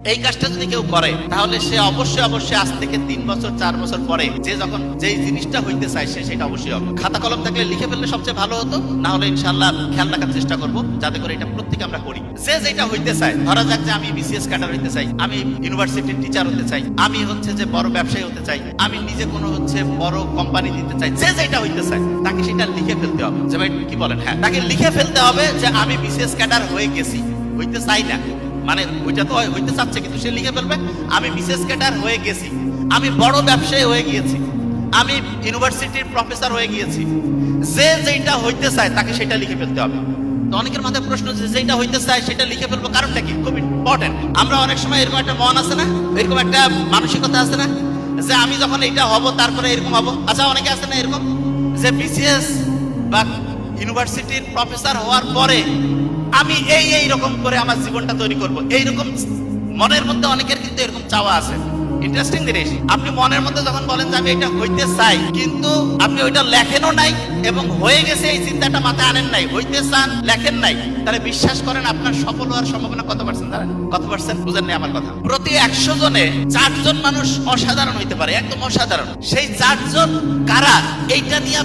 এই কাজটা যদি কেউ করে তাহলে সে অবশ্যই অবশ্যই আজ থেকে 3 বছর 4 বছর পরে যে যখন যেই জিনিসটা হইতে চায় সে সেটা অবশ্যই হবে। খাতা কলম থাকলে লিখে ফেললে সবচেয়ে ভালো হতো, না হলে ইনশাআল্লাহ খেয়াল রাখার চেষ্টা করব যাতে করে এটা প্রত্যেকে আমরা করি। যে যেটা হইতে চায়, ধরা যাক যে আমি বিসিএস ক্যাডার হইতে চাই, আমি ইউনিভার্সিটির টিচার হতে চাই, আমি হচ্ছে যে বড় ব্যবসায়ী হতে চাই, আমি নিজে কোনো হচ্ছে বড় কোম্পানি দিতে চাই, যে যেটা হইতে চায় তাকে সেটা লিখে ফেলতে হবে। যে ভাই কি বলেন? হ্যাঁ, তাকে লিখে ফেলতে হবে যে আমি বিসিএস ক্যাডার হয়ে গেছি, হইতে চাই না, মানে ওইটা তো হইতে চাচ্ছে কিন্তু সে লিখে ফেলবে আমি বিসিএস ক্যাডার হয়ে গেছি, আমি বড় ব্যবসায়ী হয়ে গিয়েছি, আমি ইউনিভার্সিটির প্রফেসর হয়ে গিয়েছি। যে যেটা হইতে চায় তাকে সেটা লিখে ফেলতে হবে। তো অনেকের মাথায় প্রশ্ন যে যেটা হইতে চায় সেটা লিখে ফেলবো, কারণটা কি? খুব ইম্পর্টেন্ট। আমরা অনেক সময় এরকম একটা মন আছে না, এরকম একটা মানসিকতা আছে না যে আমি যখন এটা হব তারপরে এরকম হব। আচ্ছা, অনেকে আছে না এরকম যে বিসিএস বা ইউনিভার্সিটির প্রফেসর হওয়ার পরে আমি এই রকম করে আমার জীবনটা তৈরি করব, এইরকম মনের মধ্যে অনেকের কিন্তু এরকম চাওয়া আছে। ইন্টারেস্টিং জিনিস, আপনি মনের মধ্যে যখন বলেন যে আমি এটা হইতে চাই, কিন্তু আপনি ওইটা লেখেনও নাই এবং হয়ে গেছে এই চিন্তাটা মাথায় আনেন নাই, হইতে চান লেখেন নাই, তাহলে বিশ্বাস করেন আপনার সফল হওয়ার সম্ভাবনা কত পার্সেন্ট? জানেন কত পার্সেন্ট? বুঝেন না আমার কথা? প্রতি 100 জনে 4 জন মানুষ অসাধারণ হইতে পারে, একদম অসাধারণ। সেই 4 জন কারা? এইটা নিয়ে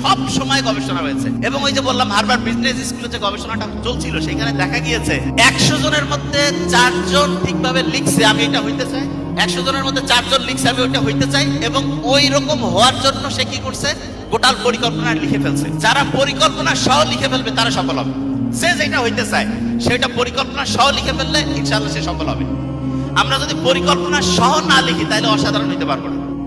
সব সময় গবেষণা হয়েছে। এবং ওই যে বললাম হার্ভার্ড বিজনেস স্কুলে যে গবেষণাটা চলছিল সেখানে দেখা গিয়েছে 100 জনের মধ্যে 4 জন ঠিকভাবে লিখছে আমি এটা হইতে চাই, 100 জনের মধ্যে 4 জন লিখছে আমি ওইটা হইতে চাই, এবং ওই রকম হওয়ার জন্য সে কি করছে? গোটাল পরিকল্পনা লিখে ফেলছে। যারা পরিকল্পনা সহ লিখে ফেলবে তারা সফল হবে। সে যেটা হইতে চায় সেটা পরিকল্পনা সহ লিখে ফেললে ইনশাআল্লাহ সে সফল হবে। আমরা যদি পরিকল্পনা সহ না লিখি তাহলে অসাধারণ হইতে পারবো না।